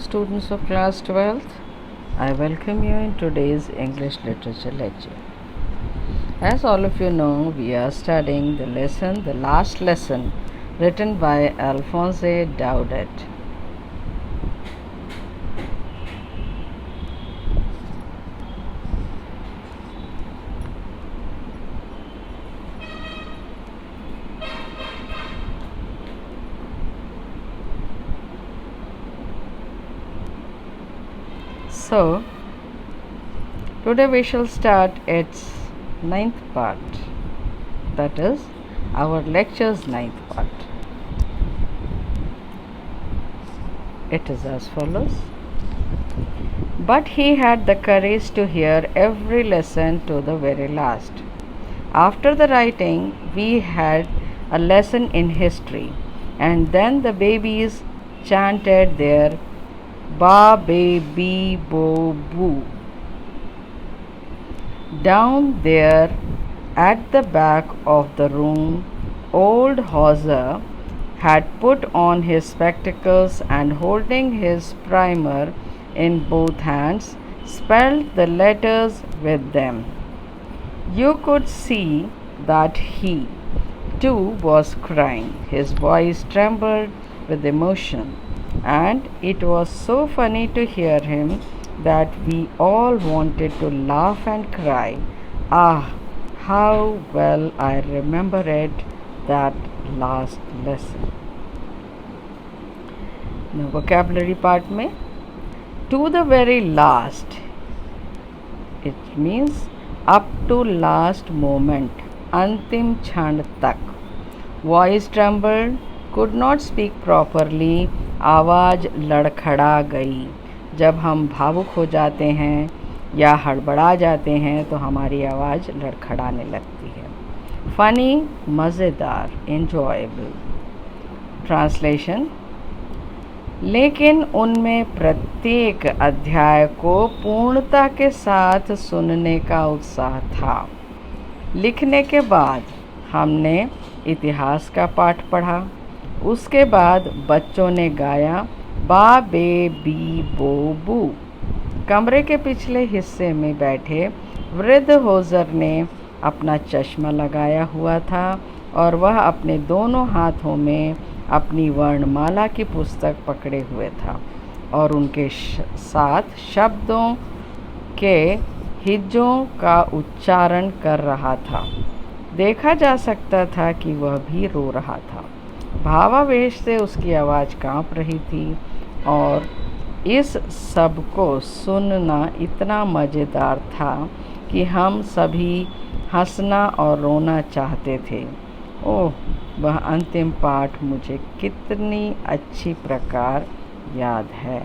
Students of class 12th, I welcome you in today's English literature lecture. As all of you know, we are studying the last lesson written by Alphonse Daudet. So, today we shall start its ninth part, that is, our lecture's ninth part. It is as follows. But he had the courage to hear every lesson to the very last. After the writing, we had a lesson in history, and then the babies chanted their ba be be bo boo. Down there at the back of the room, old Hauser had put on his spectacles and holding his primer in both hands, spelled the letters with them. You could see that he, too, was crying. His voice trembled with emotion, and it was so funny to hear him that we all wanted to laugh and cry. Ah, how well I remember it, that last lesson. Now, vocabulary part में to the very last, it means up to last moment, अंतिम क्षण तक. Voice trembled, could not speak properly, आवाज़ लड़खड़ा गई. जब हम भावुक हो जाते हैं या हड़बड़ा जाते हैं तो हमारी आवाज़ लड़खड़ाने लगती है. फ़नी, मज़ेदार, enjoyable. ट्रांसलेशन. लेकिन उनमें प्रत्येक अध्याय को पूर्णता के साथ सुनने का उत्साह था. लिखने के बाद हमने इतिहास का पाठ पढ़ा. उसके बाद बच्चों ने गाया बा बे बी बो बू. कमरे के पिछले हिस्से में बैठे वृद्ध होजर ने अपना चश्मा लगाया हुआ था और वह अपने दोनों हाथों में अपनी वर्णमाला की पुस्तक पकड़े हुए था और उनके साथ शब्दों के हिज्जों का उच्चारण कर रहा था. देखा जा सकता था कि वह भी रो रहा था. भावावेश से उसकी आवाज़ कांप रही थी और इस सब को सुनना इतना मज़ेदार था कि हम सभी हंसना और रोना चाहते थे. ओह, वह अंतिम पाठ मुझे कितनी अच्छी प्रकार याद है.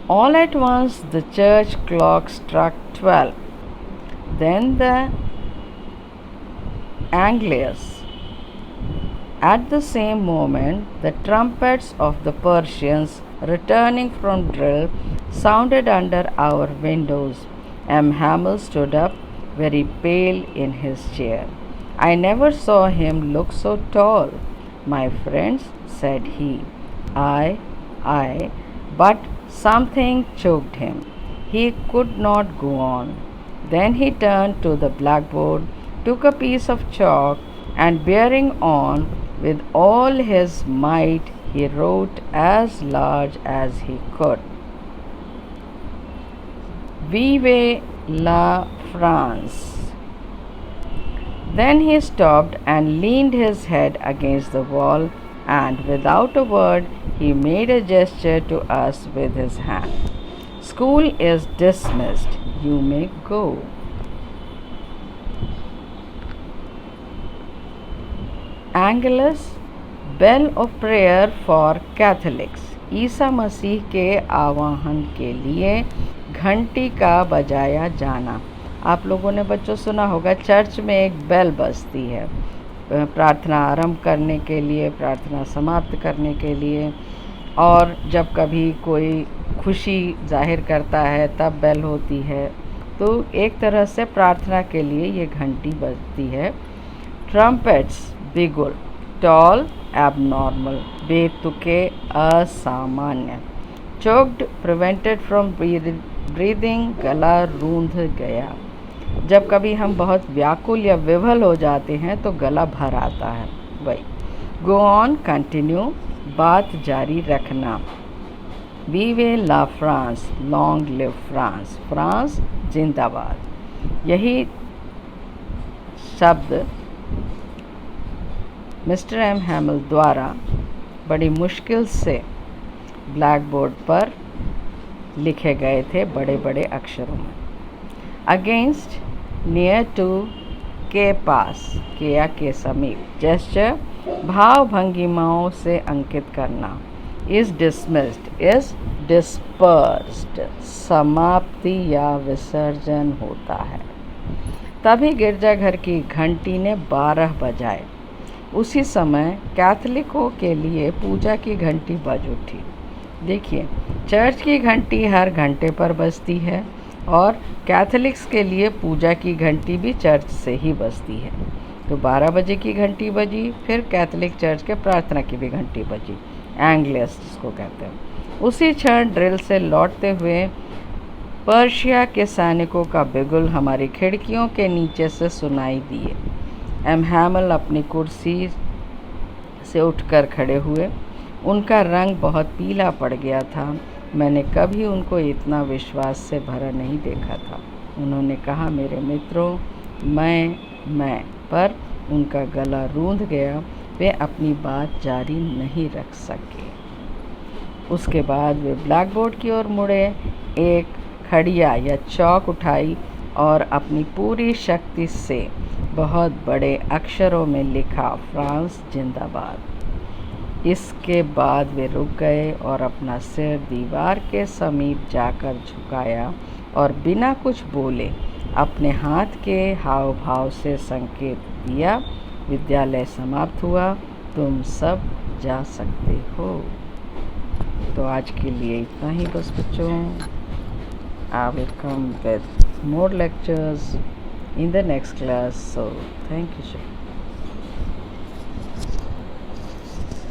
All at once the church clock struck 12. Then the Angelus. At the same moment, the trumpets of the Persians returning from drill sounded under our windows. M. Hamel stood up, very pale in his chair. I never saw him look so tall. My friends, said he. I, but something choked him. He could not go on. Then he turned to the blackboard, took a piece of chalk, and bearing on with all his might, he wrote as large as he could. Vive la France. Then he stopped and leaned his head against the wall, and without a word, he made a gesture to us with his hand. School is dismissed. You may go. Angelus, bell of prayer for Catholics. Isa Masih के आवाहन के लिए घंटी का बजाया जाना. आप लोगों ने बच्चों सुना होगा, चर्च में एक बेल बजती है प्रार्थना आरंभ करने के लिए, प्रार्थना समाप्त करने के लिए, और जब कभी कोई खुशी जाहिर करता है तब बेल होती है. तो एक तरह से प्रार्थना के लिए ये घंटी बजती है. ट्रम्पेट्स, बिगुल. टॉल एबनॉर्मल, बेतुके असामान्य। चोक्ड प्रिवेंटेड फ्रॉम ब्रीदिंग, गला रूंध गया। जब कभी हम बहुत व्याकुल या विवल हो जाते हैं तो गला भर आता है, वही। गो ऑन, कंटिन्यू, बात जारी रखना। Vive la France, long live France, France जिंदाबाद। यही शब्द मिस्टर एम हैमिल द्वारा बड़ी मुश्किल से ब्लैक बोर्ड पर लिखे गए थे बड़े बड़े अक्षरों में। अगेंस्ट, नियर टू, के पास, के या के समीप। जेस्चर, भाव भंगिमाओं से अंकित करना। इज डिसमिस्ड, इज डिस्पर्स्ड, समाप्ति या विसर्जन होता है। तभी गिरजाघर की घंटी ने 12 बजाए। उसी समय कैथलिकों के लिए पूजा की घंटी बज उठी। देखिए, चर्च की घंटी हर घंटे पर बजती है और कैथलिक्स के लिए पूजा की घंटी भी चर्च से ही बजती है। तो 12 बजे की घंटी बजी, फिर कैथलिक चर्च के प्रार्थना की भी घंटी बजी, एंग्लियस जिसको कहते हैं। उसी क्षण ड्रिल से लौटते हुए पर्शिया के सैनिकों का बिगुल हमारी खिड़कियों के नीचे से सुनाई दिए। एम हैमिल अपनी कुर्सी से उठकर खड़े हुए। उनका रंग बहुत पीला पड़ गया था। मैंने कभी उनको इतना विश्वास से भरा नहीं देखा था। उन्होंने कहा, मेरे मित्रों, मैं, पर उनका गला रूंध गया। वे अपनी बात जारी नहीं रख सके। उसके बाद वे ब्लैक बोर्ड की ओर मुड़े, एक खड़िया या चौक उठाई और अपनी पूरी शक्ति से बहुत बड़े अक्षरों में लिखा, फ्रांस जिंदाबाद। इसके बाद वे रुक गए और अपना सिर दीवार के समीप जाकर झुकाया और बिना कुछ बोले अपने हाथ के हाव भाव से संकेत दिया, विद्यालय समाप्त हुआ, तुम सब जा सकते हो। तो आज के लिए इतना ही बस बच्चों। I will come with more lectures in the next class. So thank you.